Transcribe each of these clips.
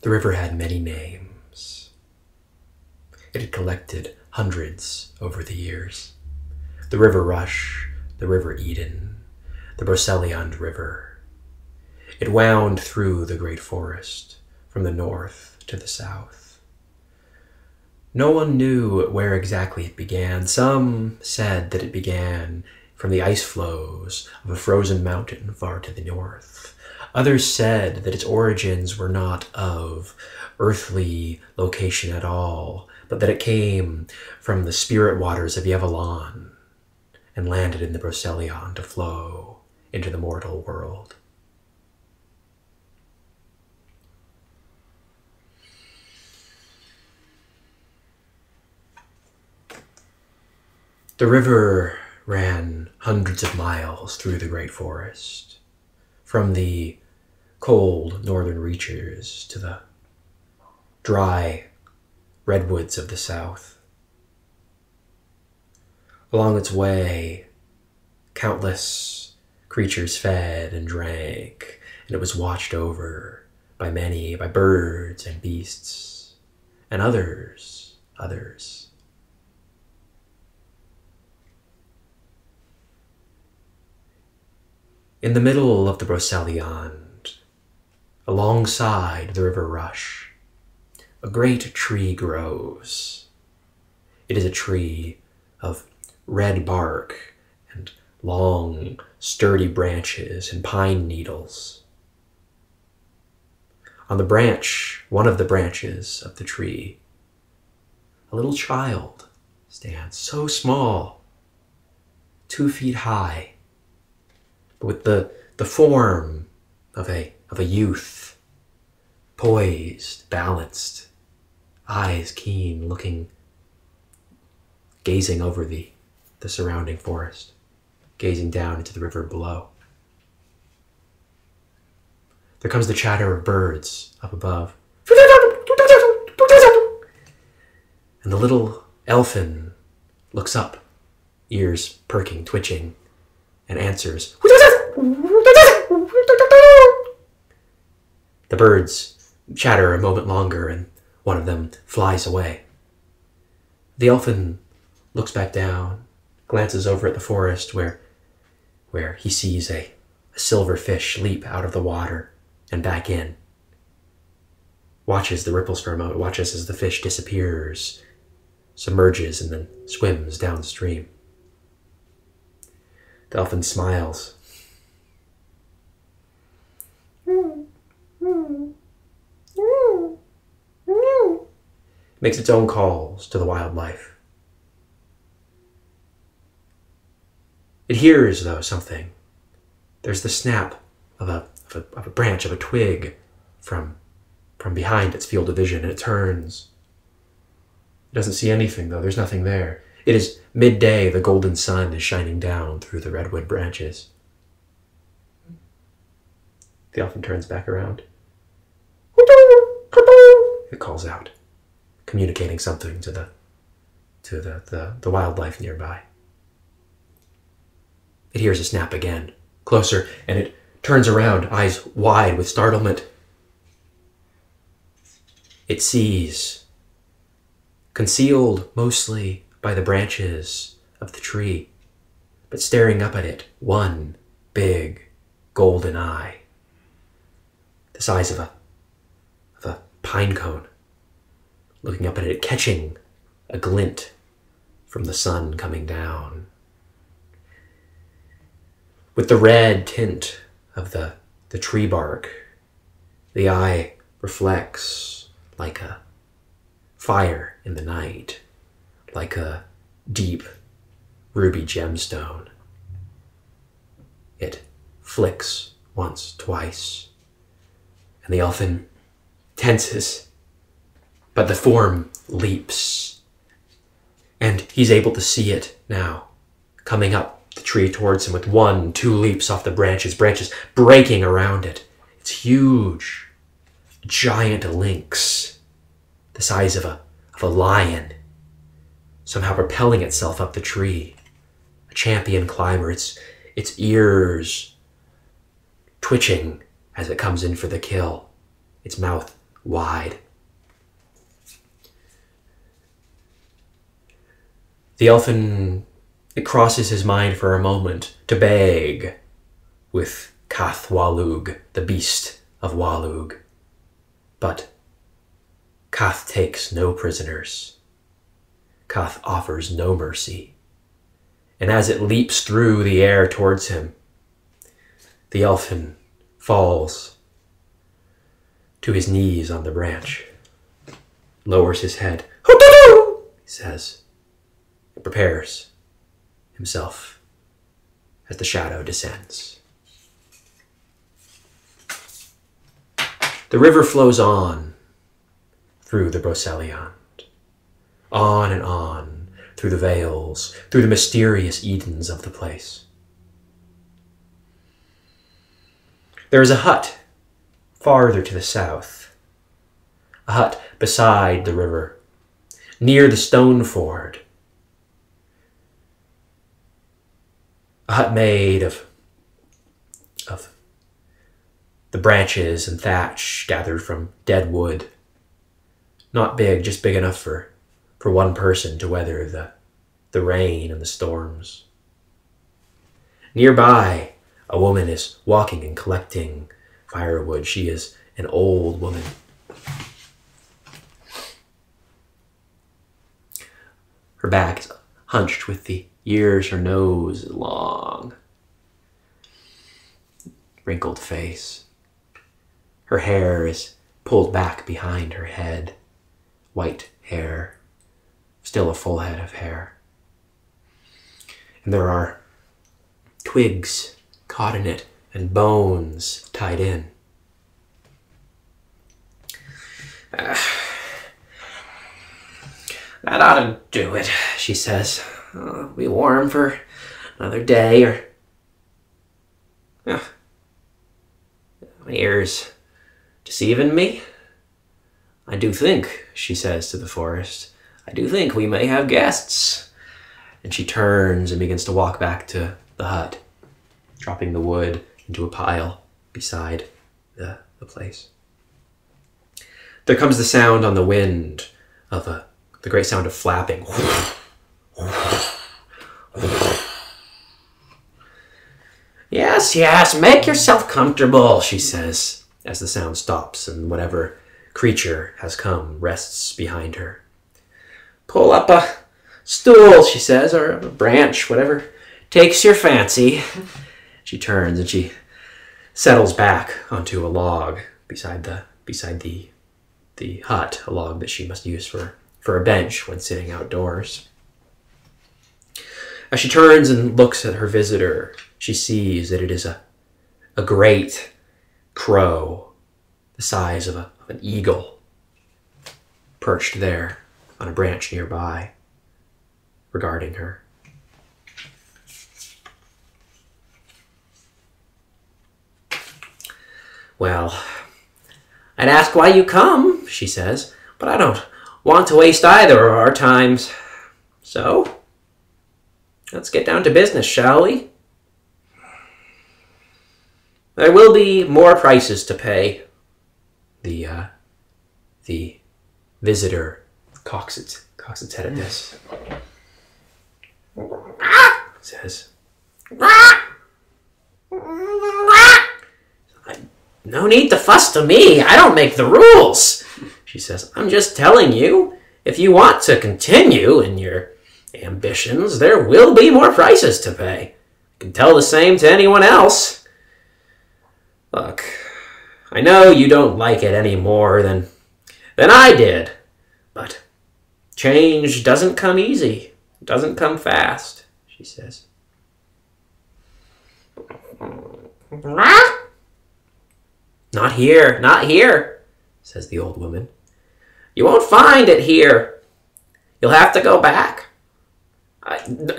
The river had many names. It had collected hundreds over the years. The River Rush, the River Eden, the Broceliande River. It wound through the great forest, from the north to the south. No one knew where exactly it began. Some said that it began from the ice flows of a frozen mountain far to the north. Others said that its origins were not of earthly location at all, but that it came from the spirit waters of Yev'Alon and landed in the Broceliande to flow into the mortal world. The river ran hundreds of miles through the great forest, from the cold northern reaches to the dry redwoods of the south. Along its way, countless creatures fed and drank, and it was watched over by birds and beasts, and others. In the middle of the Broceliande, alongside the River Rush, a great tree grows. It is a tree of red bark and long, sturdy branches and pine needles. On the branch, one of the branches of the tree, a little child stands, so small, 2 feet high, but with the form of a youth, poised, balanced, eyes keen, gazing over the surrounding forest, gazing down into the river below. There comes the chatter of birds up above. And the little elfin looks up, ears perking, twitching, and answers. The birds chatter a moment longer, and one of them flies away. The elfin looks back down, glances over at the forest where he sees a silver fish leap out of the water and back in. Watches the ripples for a moment, watches as the fish disappears, submerges, and then swims downstream. The elfin smiles. Makes its own calls to the wildlife. It hears, though, something. There's the snap of a branch, of a twig from behind its field of vision, and it turns. It doesn't see anything, though. There's nothing there. It is midday. The golden sun is shining down through the redwood branches. The elfin turns back around. It calls out, communicating something to the wildlife nearby. It hears a snap again, closer, and it turns around, eyes wide with startlement. It sees, concealed mostly by the branches of the tree, but staring up at it, one big golden eye, the size of a pine cone, looking up at it, catching a glint from the sun coming down. With the red tint of the tree bark, the eye reflects like a fire in the night, like a deep ruby gemstone. It flicks once, twice, and the elfin tenses, but the form leaps, and he's able to see it now, coming up the tree towards him with 1, 2 leaps off the branches breaking around it. It's huge, giant lynx, the size of a lion, somehow propelling itself up the tree. A champion climber, its ears twitching as it comes in for the kill, its mouth wide. The elfin, it crosses his mind for a moment to beg with Cath Walug, the beast of Walug. But Cath takes no prisoners. Cath offers no mercy. And as it leaps through the air towards him, the elfin falls to his knees on the branch, lowers his head, he says, and prepares himself as the shadow descends. The river flows on through the Broceliande, on and on, through the vales, through the mysterious Edens of the place. There is a hut farther to the south, a hut beside the river, near the stone ford, a hut made of the branches and thatch gathered from dead wood. Not big, just big enough for one person to weather the rain and the storms. Nearby, a woman is walking and collecting firewood. She is an old woman. Her back is hunched with the ears, her nose is long. Wrinkled face. Her hair is pulled back behind her head. White hair. Still a full head of hair. And there are twigs caught in it and bones tied in. That ought to do it, she says. It'll be warm for another day or... My ears deceiving me? I do think, she says to the forest, I do think we may have guests. And she turns and begins to walk back to the hut, dropping the wood into a pile beside the place. There comes the sound on the wind of the great sound of flapping. Yes, yes, make yourself comfortable, she says, as the sound stops and whatever creature has come rests behind her. Pull up a stool, she says, or a branch, whatever takes your fancy. She turns and she settles back onto a log beside the hut, a log that she must use for a bench when sitting outdoors. As she turns and looks at her visitor, she sees that it is a great crow, the size of an eagle, perched there on a branch nearby, regarding her. Well, I'd ask why you come, she says, but I don't want to waste either of our times. So, let's get down to business, shall we? There will be more prices to pay. The visitor cocks its head at this. Says, no need to fuss to me. I don't make the rules. She says, I'm just telling you, if you want to continue in your ambitions, there will be more prices to pay. I can tell the same to anyone else. Look, I know you don't like it any more than I did, but change doesn't come easy. It doesn't come fast, she says. Not here, says the old woman. You won't find it here. You'll have to go back.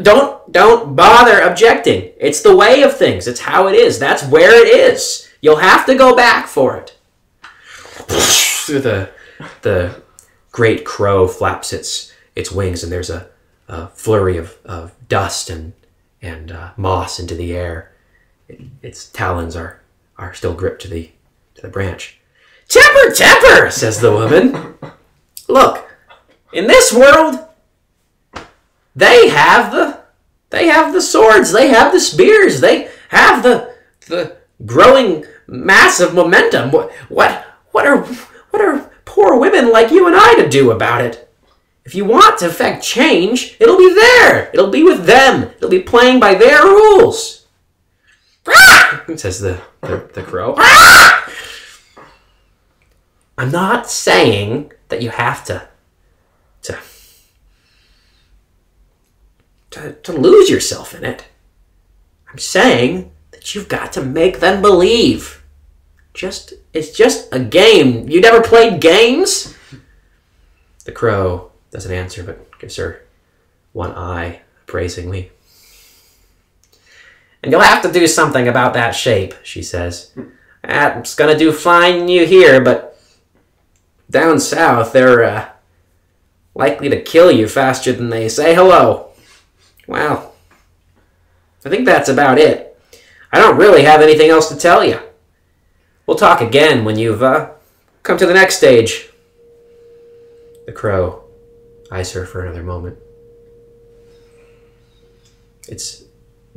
Don't bother objecting. It's the way of things. It's how it is. That's where it is. You'll have to go back for it. Through the great crow flaps its wings, and there's a flurry of dust and moss into the air. Its talons are still gripped to the branch. Temper, temper, says the woman. Look, in this world, they have the swords, they have the spears, they have the growing mass of momentum. What are poor women like you and I to do about it? If you want to affect change, it'll be there. It'll be with them. It'll be playing by their rules. Says the crow. I'm not saying that you have to lose yourself in it. I'm saying that you've got to make them believe. It's just a game. You never played games? The crow doesn't answer, but gives her one eye appraisingly. And you'll have to do something about that shape, she says. It's gonna do fine you here, but down south they're likely to kill you faster than they say hello. Well, I think that's about it. I don't really have anything else to tell you. We'll talk again when you've come to the next stage. The crow eyes her for another moment. Its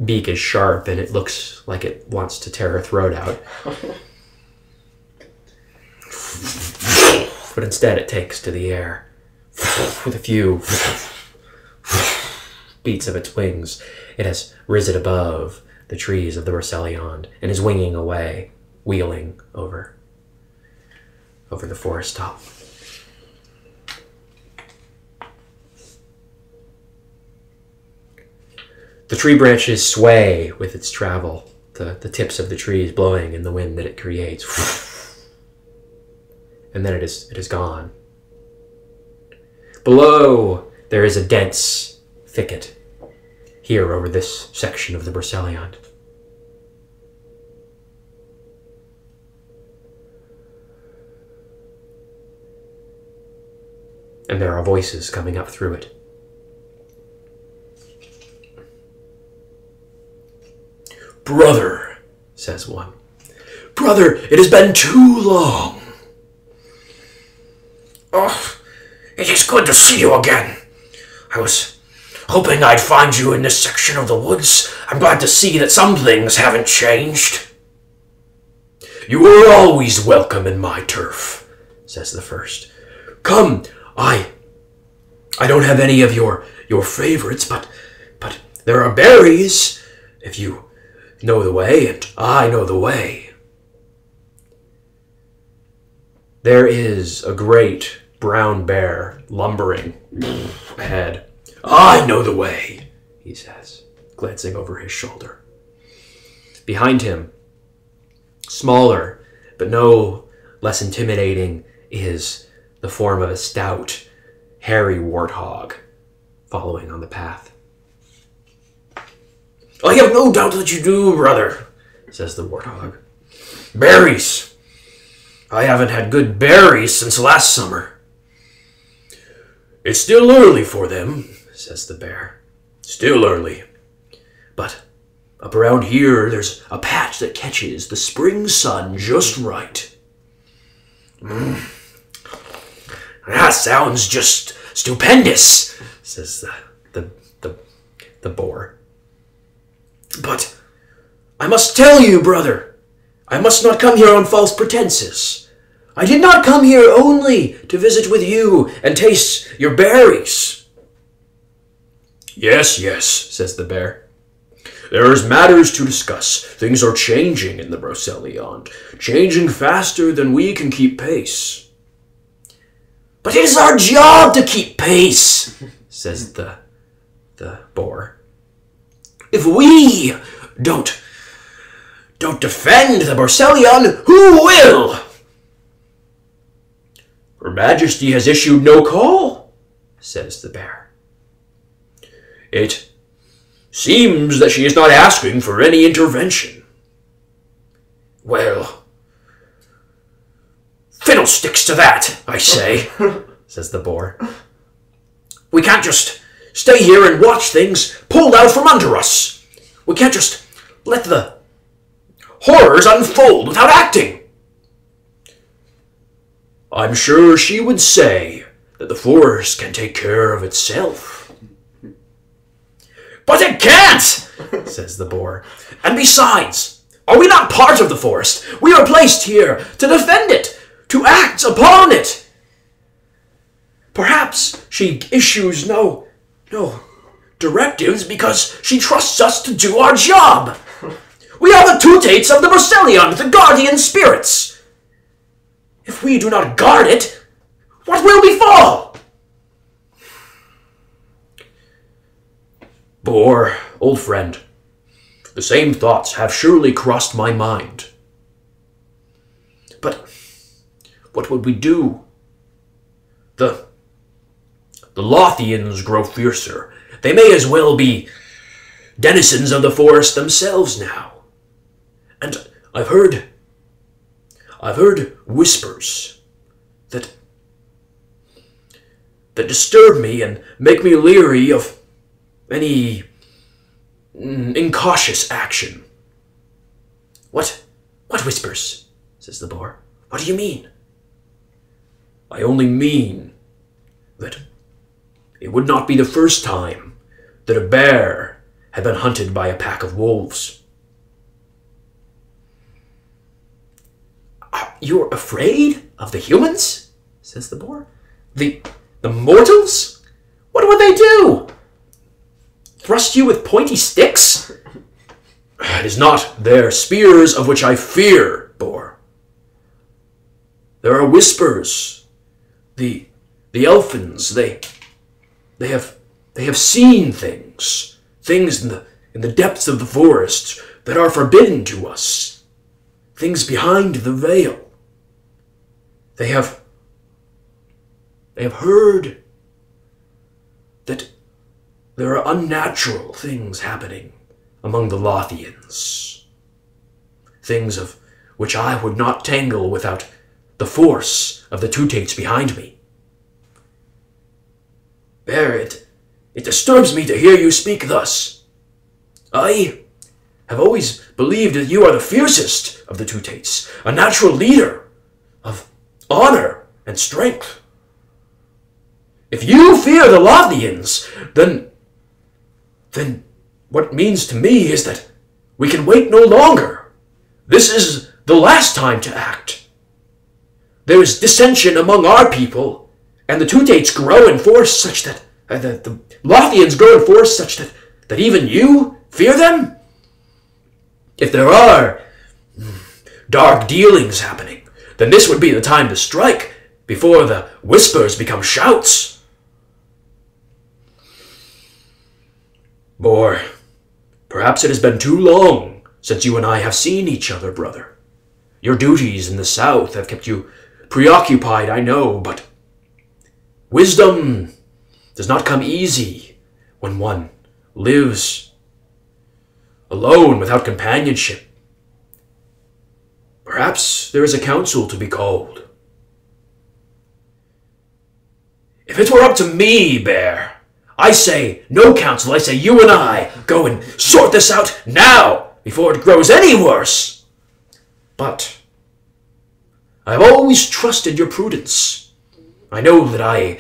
beak is sharp and it looks like it wants to tear her throat out. But instead it takes to the air with a few beats of its wings. It has risen above the trees of the Broceliande and is winging away, wheeling over the forest top. The tree branches sway with its travel, the tips of the trees blowing in the wind that it creates. And then it is gone. Below, there is a dense thicket here over this section of the Broceliande. And there are voices coming up through it. Brother, says one. Brother, it has been too long. Oh, it is good to see you again. I was hoping I'd find you in this section of the woods. I'm glad to see that some things haven't changed. You are always welcome in my turf, says the first. Come, I don't have any of your favorites, but there are berries, if you know the way, and I know the way. There is a great brown bear lumbering ahead. I know the way, he says, glancing over his shoulder. Behind him, smaller, but no less intimidating, is the form of a stout, hairy warthog following on the path. I have no doubt that you do, brother, says the warthog. Berries. I haven't had good berries since last summer. It's still early for them, says the bear. Still early. But up around here, there's a patch that catches the spring sun just right. That sounds just stupendous, says the boar. But I must tell you, brother, I must not come here on false pretenses. I did not come here only to visit with you and taste your berries. Yes, says the bear. There's matters to discuss. Things are changing in the Broceliande, changing faster than we can keep pace. But it is our job to keep pace, says the boar. If we don't defend the Broceliande, who will? Her Majesty has issued no call, says the bear. It seems that she is not asking for any intervention. Well, fiddlesticks to that, I say, says the boar. We can't just stay here and watch things pulled out from under us. We can't just let the horrors unfold without acting. I'm sure she would say that the forest can take care of itself. But it can't, says the boar. And besides, are we not part of the forest? We are placed here to defend it, to act upon it. Perhaps she issues no directives because she trusts us to do our job. We are the Tutates of the Broceliande, the guardian spirits. If we do not guard it, what will befall? Boar, old friend, the same thoughts have surely crossed my mind. But what would we do? The Lothians grow fiercer. They may as well be denizens of the forest themselves now. And I've heard whispers that disturb me and make me leery of any incautious action. What whispers? Says the boar. What do you mean? I only mean that it would not be the first time that a bear had been hunted by a pack of wolves. You're afraid of the humans? Says the boar. The mortals? What would they do? Thrust you with pointy sticks? It is not their spears of which I fear, boar. There are whispers. The elfins, they have seen things in the depths of the forest that are forbidden to us, things behind the veil. They have heard that there are unnatural things happening among the Lothians, things of which I would not tangle without the force of the Tutates behind me. Bear, it disturbs me to hear you speak thus. I have always believed that you are the fiercest of the Tutates, a natural leader of honor and strength. If you fear the Lothians, then what it means to me is that we can wait no longer. This is the last time to act. There is dissension among our people, and the Tutates grow in force such that the Lothians grow in force such that even you fear them? If there are dark dealings happening, then this would be the time to strike before the whispers become shouts. Boar, perhaps it has been too long since you and I have seen each other, brother. Your duties in the south have kept you preoccupied, I know, but wisdom does not come easy when one lives alone without companionship. Perhaps there is a council to be called. If it were up to me, Bear, I say no council. I say you and I go and sort this out now before it grows any worse. But I have always trusted your prudence. I know that I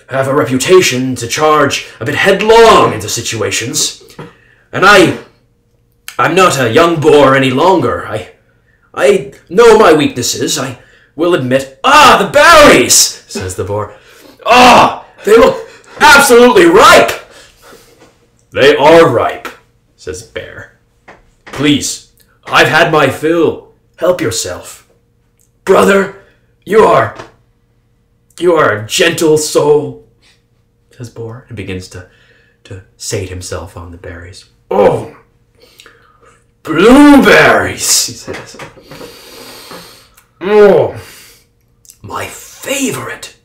have a reputation to charge a bit headlong into situations, and I'm not a young boar any longer. I know my weaknesses, I will admit. Ah, the berries, says the boar. Ah, they look absolutely ripe. They are ripe, says Bear. Please, I've had my fill. Help yourself. Brother, you are a gentle soul, says Boar, and begins to sate himself on the berries. Oh, blueberries, he says. Oh, my favorite.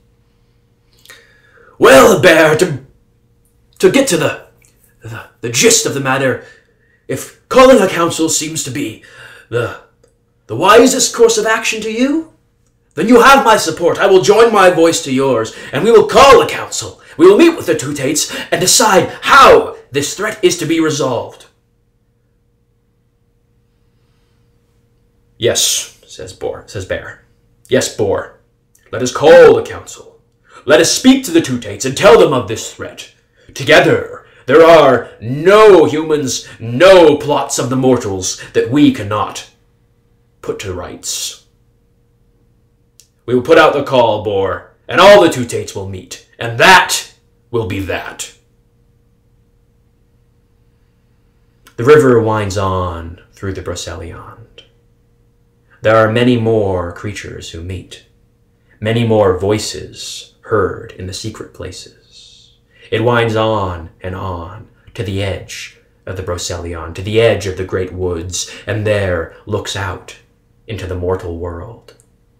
Well, Bear, to get to the gist of the matter, if calling a council seems to be the wisest course of action to you, then you have my support. I will join my voice to yours, and we will call a council. We will meet with the Tutates and decide how this threat is to be resolved. Yes, says Bear. Yes, Boar. Let us call the council. Let us speak to the Tutates and tell them of this threat. Together, there are no humans, no plots of the mortals that we cannot put to rights. We will put out the call, Boar, and all the Tutates will meet, and that will be that. The river winds on through the Broceliande. There are many more creatures who meet, many more voices heard in the secret places. It winds on to the edge of the Broceliande, to the edge of the great woods, and there looks out into the mortal world,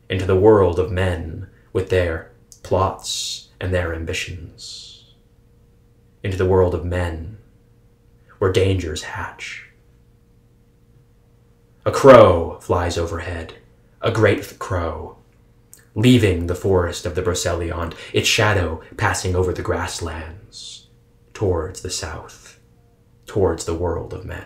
into the world of men with their plots and their ambitions, into the world of men where dangers hatch. A crow flies overhead, a great crow, leaving the forest of the Broceliande, its shadow passing over the grasslands, towards the south, towards the world of men.